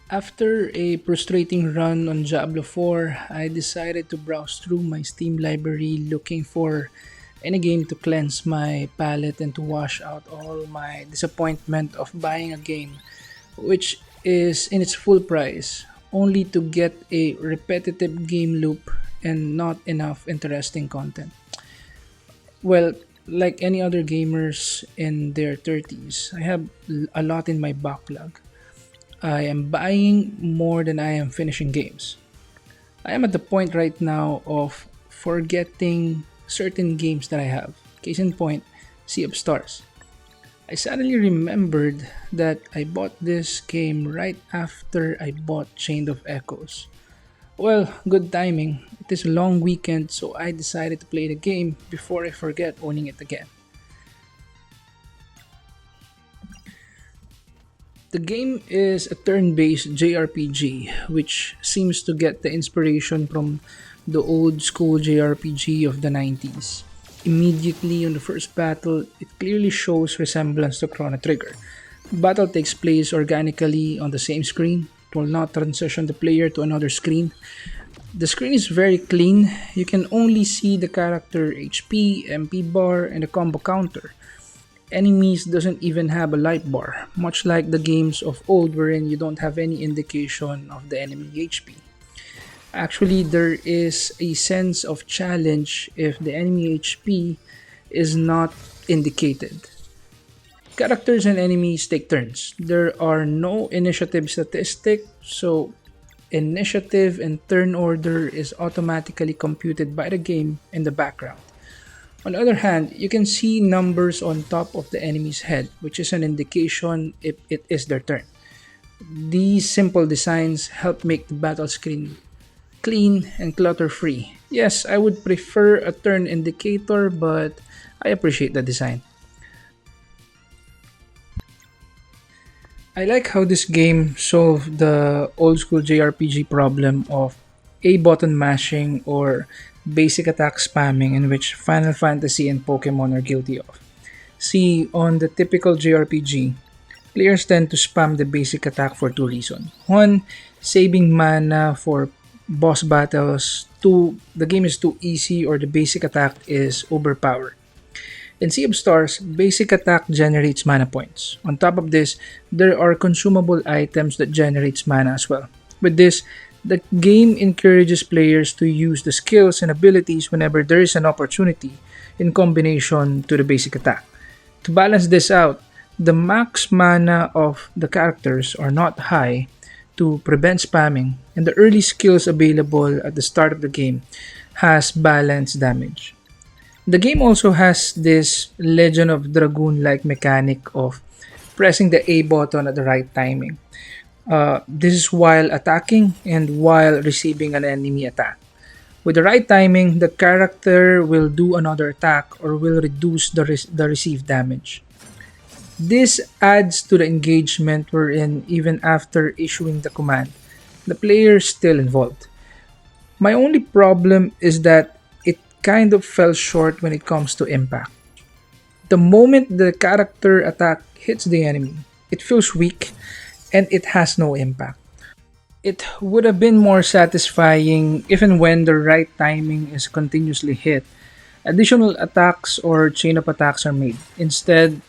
After a frustrating run on Diablo 4, I decided to browse through my Steam library looking for any game to cleanse my palate and to wash out all my disappointment of buying a game which is in its full price, only to get a repetitive game loop and not enough interesting content. Well, like any other gamers in their 30s, I have a lot in my backlog. I am buying more than I am finishing games. I am at the point right now of forgetting certain games that I have. Case in point, Sea of Stars. I suddenly remembered that I bought this game right after I bought Chain of Echoes. Well, good timing. It is a long weekend, so I decided to play the game before I forget owning it again. The game is a turn based JRPG, which seems to get the inspiration from the old school JRPG of the 90s. Immediately on the first battle, it clearly shows resemblance to Chrono Trigger. The battle takes place organically on the same screen. It will not transition the player to another screen. The screen is very clean. You can only see the character HP, MP bar, and the combo counter. Enemies doesn't even have a light bar, much like the games of old wherein you don't have any indication of the enemy HP. Actually, there is a sense of challenge if the enemy HP is not indicated. Characters and enemies take turns. There are no initiative statistics, so initiative and turn order is automatically computed by the game in the background. On the other hand, you can see numbers on top of the enemy's head, which is an indication if it is their turn. These simple designs help make the battle screen clean and clutter free. Yes, I would prefer a turn indicator, but I appreciate the design. I like how this game solved the old school JRPG problem of A button mashing or basic attack spamming, in which Final Fantasy and Pokemon are guilty of. See, on the typical JRPG, players tend to spam the basic attack for two reasons. One, saving mana for boss battles. Two, the game is too easy or the basic attack is overpowered. In Sea of Stars, basic attack generates mana points. On top of this, there are consumable items that generates mana as well. With this, the game encourages players to use the skills and abilities whenever there is an opportunity in combination to the basic attack. To balance this out, the max mana of the characters are not high to prevent spamming, and the early skills available at the start of the game has balanced damage. The game also has this Legend of Dragoon like mechanic of pressing the A button at the right timing. This is while attacking and while receiving an enemy attack. With the right timing, the character will do another attack or will reduce the received damage. This adds to the engagement wherein even after issuing the command, the player is still involved. My only problem is that it kind of fell short when it comes to impact. The moment the character attack hits the enemy, it feels weak and it has no impact. It would have been more satisfying if and when the right timing is continuously hit. Additional attacks or chain of attacks are made instead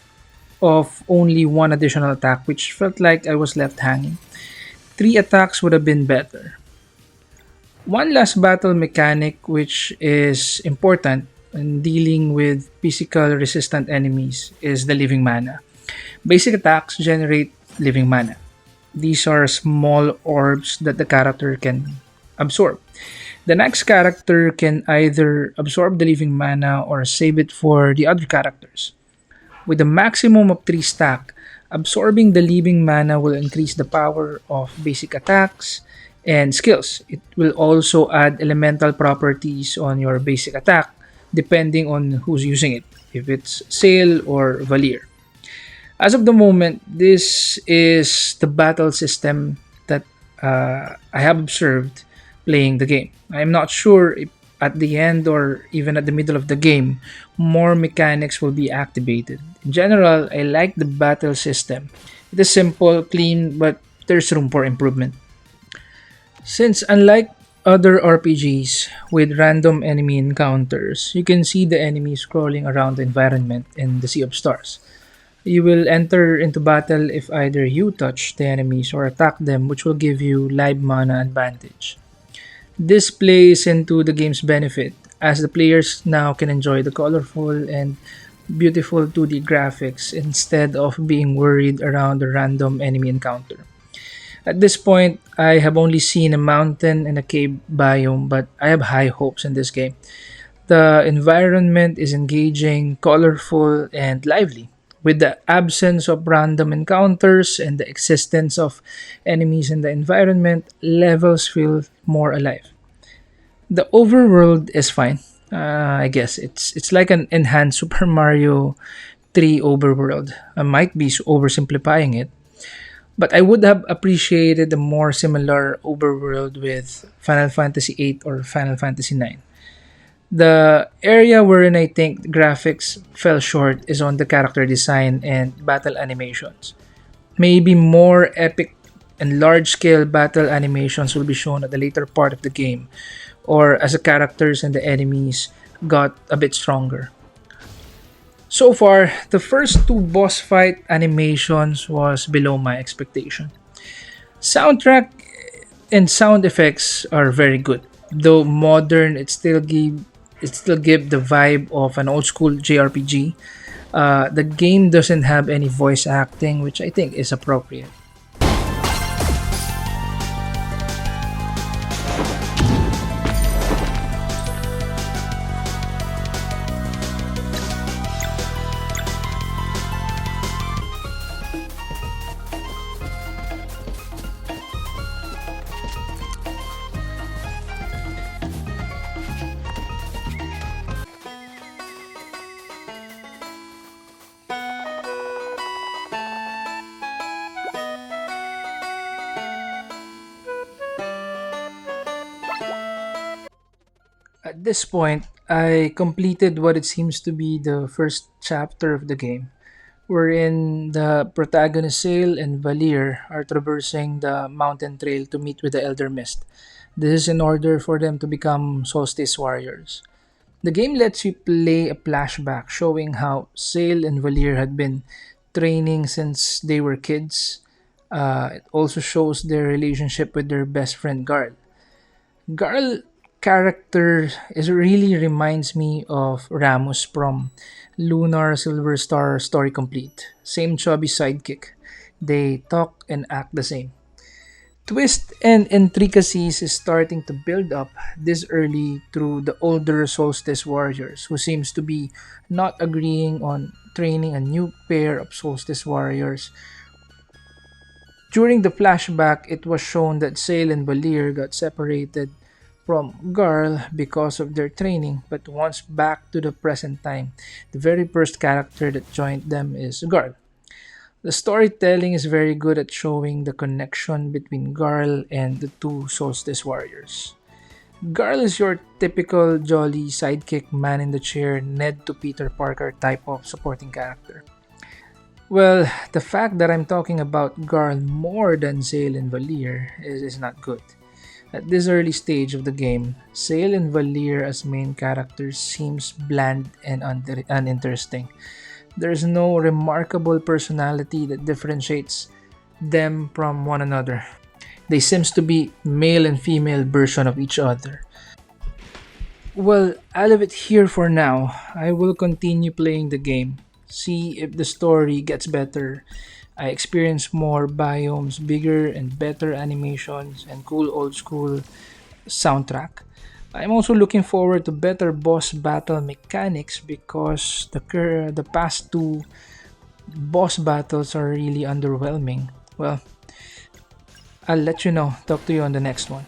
of only one additional attack, which felt like I was left hanging. Three attacks would have been better. One last battle mechanic, which is important in dealing with physical resistant enemies, is the living mana. Basic attacks generate living mana. These are small orbs that the character can absorb. The next character can either absorb the living mana or save it for the other characters. With a maximum of 3 stack, absorbing the living mana will increase the power of basic attacks and skills. It will also add elemental properties on your basic attack depending on who's using it, if it's Sail or Valir. As of the moment, this is the battle system that I have observed playing the game. I'm not sure if at the end or even at the middle of the game, more mechanics will be activated. In general, I like the battle system. It is simple, clean, but there's room for improvement. Since unlike other RPGs with random enemy encounters, you can see the enemies crawling around the environment in the Sea of Stars. You will enter into battle if either you touch the enemies or attack them, which will give you live mana advantage. This plays into the game's benefit, as the players now can enjoy the colorful and beautiful 2D graphics instead of being worried around a random enemy encounter. At this point, I have only seen a mountain and a cave biome, but I have high hopes in this game. The environment is engaging, colorful, and lively. With the absence of random encounters and the existence of enemies in the environment, levels feel more alive. The overworld is fine. I guess it's like an enhanced Super Mario 3 overworld. I might be oversimplifying it, but I would have appreciated a more similar overworld with Final Fantasy 8 or Final Fantasy 9. The area wherein I think the graphics fell short is on the character design and battle animations. Maybe more epic and large scale battle animations will be shown at the later part of the game, or as the characters and the enemies got a bit stronger. So far, the first two boss fight animations was below my expectation. Soundtrack and sound effects are very good. Though modern, it still give the vibe of an old school JRPG. The game doesn't have any voice acting, which I think is appropriate. At this point, I completed what it seems to be the first chapter of the game, wherein the protagonist Sail and Valir are traversing the mountain trail to meet with the Elder Mist. This is in order for them to become Solstice Warriors. The game lets you play a flashback showing how Sail and Valir had been training since they were kids. It also shows their relationship with their best friend Garl. Garl character is really reminds me of Ramus from Lunar Silver Star Story Complete. Same chubby sidekick. They talk and act the same. Twist and intricacies is starting to build up this early through the older Solstice warriors who seems to be not agreeing on training a new pair of Solstice warriors. During the flashback, it was shown that Sail and Valir got separated from Garl because of their training, but once back to the present time, the very first character that joined them is Garl. The storytelling is very good at showing the connection between Garl and the two Solstice warriors. Garl is your typical jolly sidekick man in the chair, Ned to Peter Parker type of supporting character. Well, the fact that I'm talking about Garl more than Zale and Valir is not good. At this early stage of the game, Zale and Valir as main characters seems bland and uninteresting. There's no remarkable personality that differentiates them from one another. They seems to be male and female version of each other. Well, I'll leave it here for now. I will continue playing the game, see if the story gets better. I experience more biomes, bigger and better animations, and cool old school soundtrack. I'm also looking forward to better boss battle mechanics because the past two boss battles are really underwhelming. Well, I'll let you know. Talk to you on the next one.